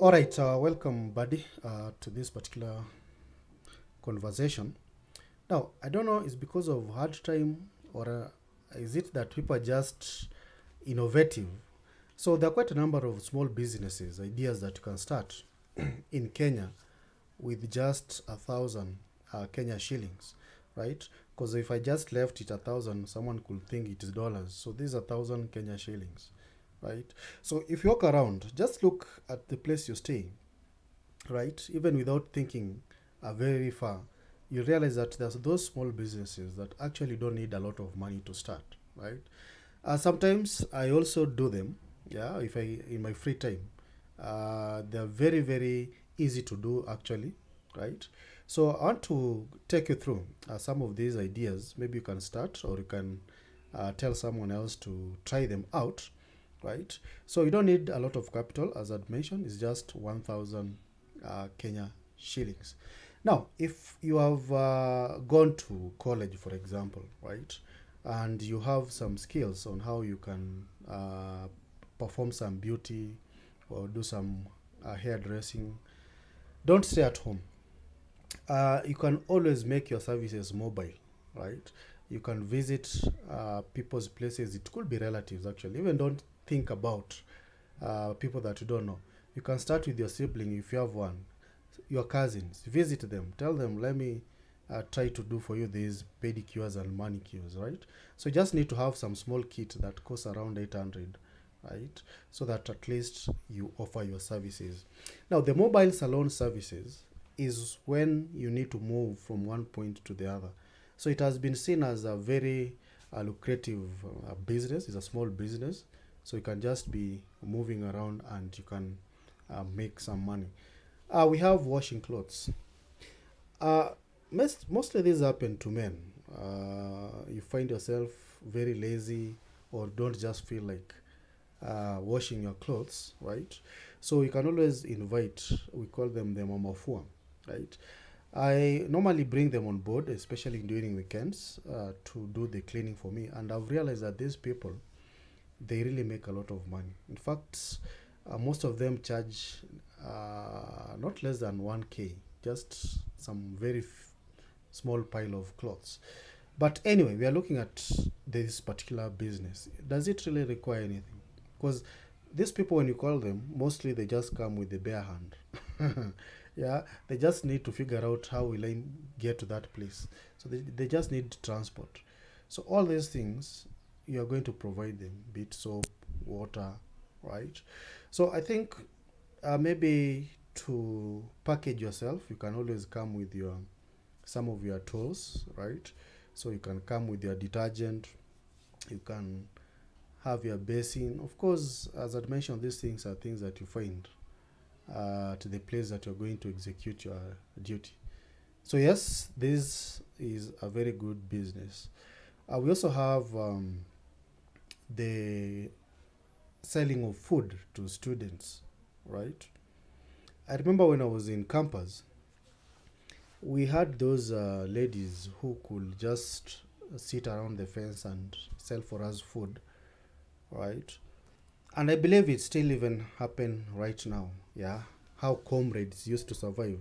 All right, welcome, buddy, to this particular conversation. Now, I don't know, it's because of hard time or is it that people are just innovative? So there are quite a number of small businesses, ideas that you can start in Kenya with just 1,000 Kenya shillings, right? Because if I just left it 1,000, someone could think it is dollars. So these are 1,000 Kenya shillings, right? So if you walk around, just look at the place you stay, right? Even without thinking very far, you realize that there's those small businesses that actually don't need a lot of money to start, right? Sometimes I also do them, yeah, if I in my free time. They're very very easy to do actually, right? So I want to take you through some of these ideas. Maybe you can start, or you can tell someone else to try them out, right? So you don't need a lot of capital, as I'd mentioned. It's just 1,000 Kenya shillings. Now, if you have gone to college, for example, right, and you have some skills on how you can perform some beauty or do some hairdressing, don't stay at home. You can always make your services mobile, right? You can visit people's places. It could be relatives, actually. Even don't think about people that you don't know. You can start with your sibling if you have one, your cousins. Visit them. Tell them, let me try to do for you these pedicures and manicures, right? So you just need to have some small kit that costs around 800, right? So that at least you offer your services. Now, the mobile salon services is when you need to move from one point to the other. So it has been seen as a very lucrative business. It's a small business. So you can just be moving around and you can make some money. We have washing clothes. Uh, Mostly these happen to men. You find yourself very lazy or don't just feel like washing your clothes, right? So you can always invite, we call them the mamafua, right? I normally bring them on board, especially during weekends, to do the cleaning for me. And I've realized that these people, they really make a lot of money. In fact, most of them charge not less than 1K, just some very small pile of clothes. But anyway, we are looking at this particular business. Does it really require anything? Because these people, when you call them, mostly they just come with the bare hand. Yeah, they just need to figure out how will I get to that place. So they just need transport. So all these things you are going to provide them, be it soap, water, right? So I think maybe to package yourself, you can always come with your some of your tools, right? So you can come with your detergent, you can have your basin. Of course, as I mentioned, these things are things that you find to the place that you're going to execute your duty. So yes, this is a very good business. We also have the selling of food to students, right? I remember when I was in campus, we had those ladies who could just sit around the fence and sell for us food, right? And I believe it still even happen right now. Yeah, how comrades used to survive.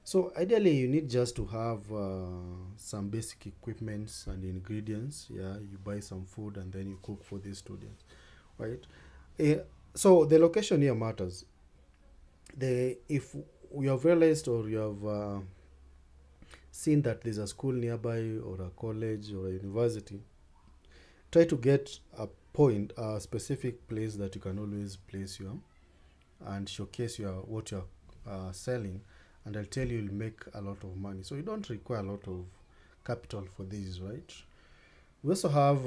So ideally, you need just to have some basic equipments and ingredients. Yeah, you buy some food and then you cook for these students, right? Eh, so the location here matters. The if you have realized or you have seen that there's a school nearby or a college or a university, try to get a point, a specific place that you can always place your and showcase your what you're selling, and I'll tell you, you'll make a lot of money. So you don't require a lot of capital for this, right? We also have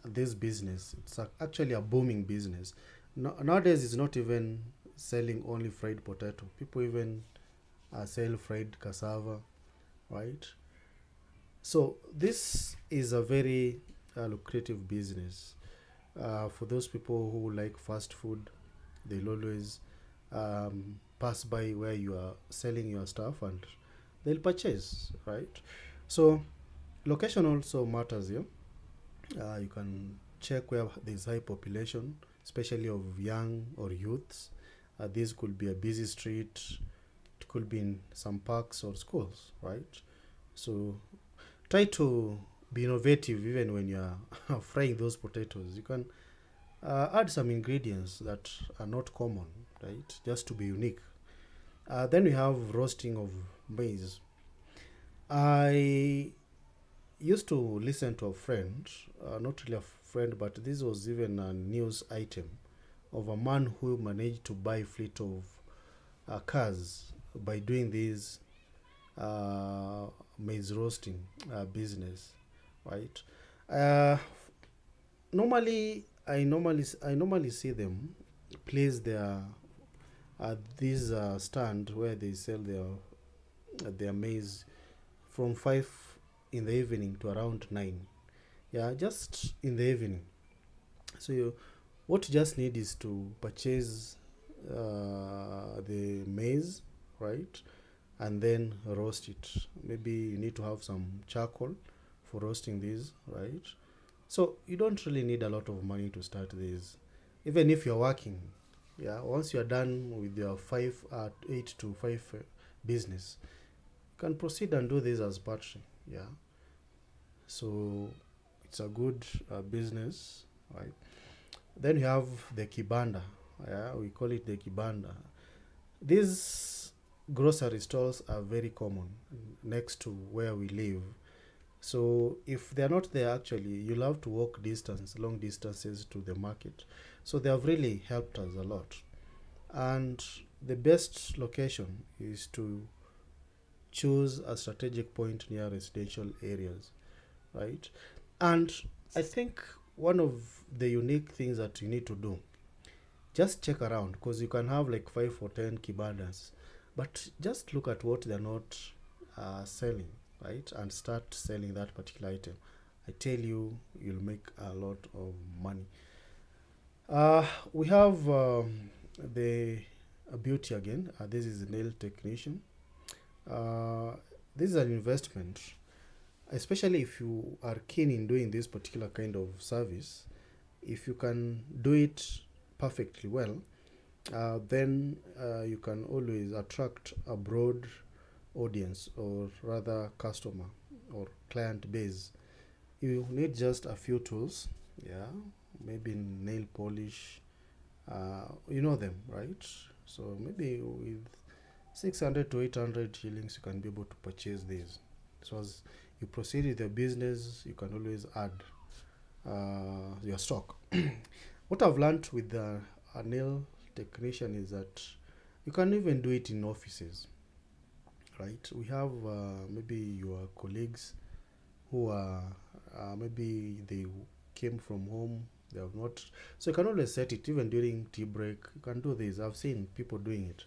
this business. It's actually a booming business. No, nowadays, it's not even selling only fried potato. People even sell fried cassava, right? So this is a very lucrative business for those people who like fast food. They'll always pass by where you are selling your stuff and they'll purchase, right? So location also matters here. You can check where there's high population, especially of young or youths, This could be a busy street, it could be in some parks or schools, right? So try to be innovative even when you are frying those potatoes. You can add some ingredients that are not common, right? Just to be unique. Then we have roasting of maize. I used to listen to a friend, not really a friend, but this was even a news item of a man who managed to buy fleet of cars by doing this maize roasting business, right? Uh, normally I normally see them place their this stand where they sell their maize from 5 in the evening to around 9. Yeah, just in the evening. So what you just need is to purchase the maize, right? And then roast it. Maybe you need to have some charcoal for roasting these, right? So you don't really need a lot of money to start this. Even if you're working, yeah, once you're done with your 8 to 5 business, you can proceed and do this as battery. Yeah, so it's a good business, right? Then you have the kibanda. Yeah, we call it the kibanda. These grocery stores are very common next to where we live. So if they're not there, actually, you'll have to walk long distances to the market. So they have really helped us a lot. And the best location is to choose a strategic point near residential areas, right? And I think one of the unique things that you need to do, just check around, because you can have like 5 or 10 kibandas, but just look at what they're not selling, right? And start selling that particular item. I tell you, you'll make a lot of money. We have the beauty again. This is a nail technician. Uh, this is an investment, especially if you are keen in doing this particular kind of service. If you can do it perfectly well, then you can always attract a broad audience, or rather customer or client base. You need just a few tools, yeah, maybe nail polish, you know them, right? So maybe with 600 to 800 shillings, you can be able to purchase these. So as you proceed with your business, you can always add your stock. What I've learned with a nail technician is that you can even do it in offices, right? We have maybe your colleagues who are maybe they came from home, they have not, so you can always set it even during tea break. You can do this. I've seen people doing it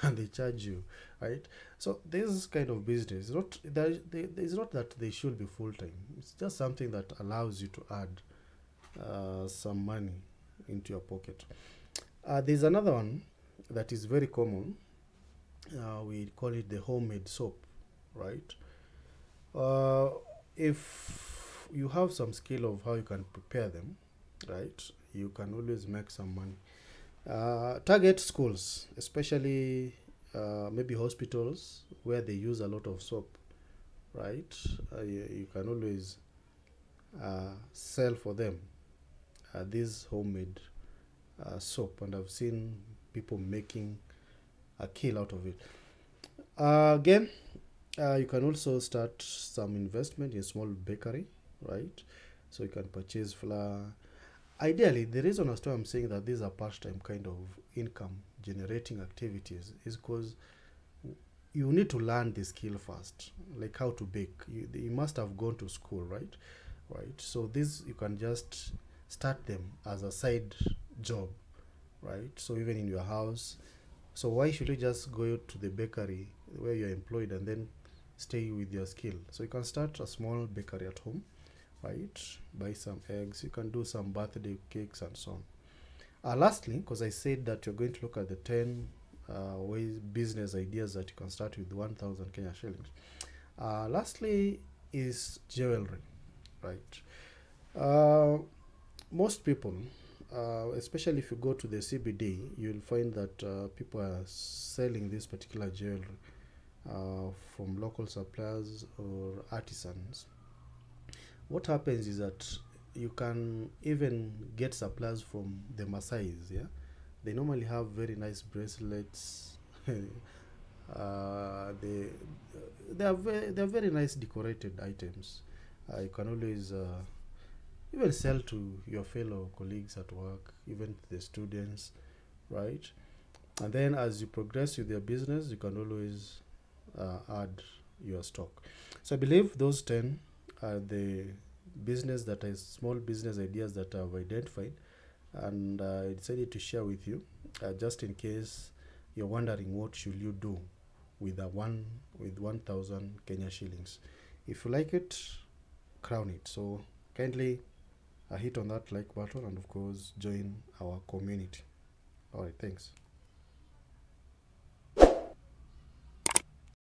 and they charge you, right? So this kind of business is not it's not that they should be full-time. It's just something that allows you to add some money into your pocket. There's another one that is very common. We call it the homemade soap, right? Uh, if you have some skill of how you can prepare them, right, you can always make some money. Target schools, especially maybe hospitals where they use a lot of soap, right? You can always sell for them this homemade soap, and I've seen people making a kill out of it. Again, you can also start some investment in small bakery, right? So you can purchase flour. Ideally, the reason as to I'm saying that these are part-time kind of income generating activities is because you need to learn the skill first, like how to bake. You must have gone to school, right? Right. So this you can just start them as a side job, right? So even in your house. So why should you just go to the bakery where you're employed and then stay with your skill? So you can start a small bakery at home, right? Buy some eggs. You can do some birthday cakes and so on. Lastly, because I said that you're going to look at the 10 ways business ideas that you can start with 1,000 Kenya shillings. Lastly is jewelry, right? Uh, Most people especially if you go to the CBD, you'll find that people are selling this particular jewelry from local suppliers or artisans. What happens is that you can even get supplies from the Maasais. Yeah, they normally have very nice bracelets. They are very nice decorated items. You can always even sell to your fellow colleagues at work, even the students, right? And then as you progress with your business, you can always add your stock. So I believe those 10 are the business that is small business ideas that I've identified, and I decided to share with you, just in case you're wondering what should you do with 1,000 Kenya shillings. If you like it, crown it. So kindly hit on that like button and of course join our community. All right, thanks.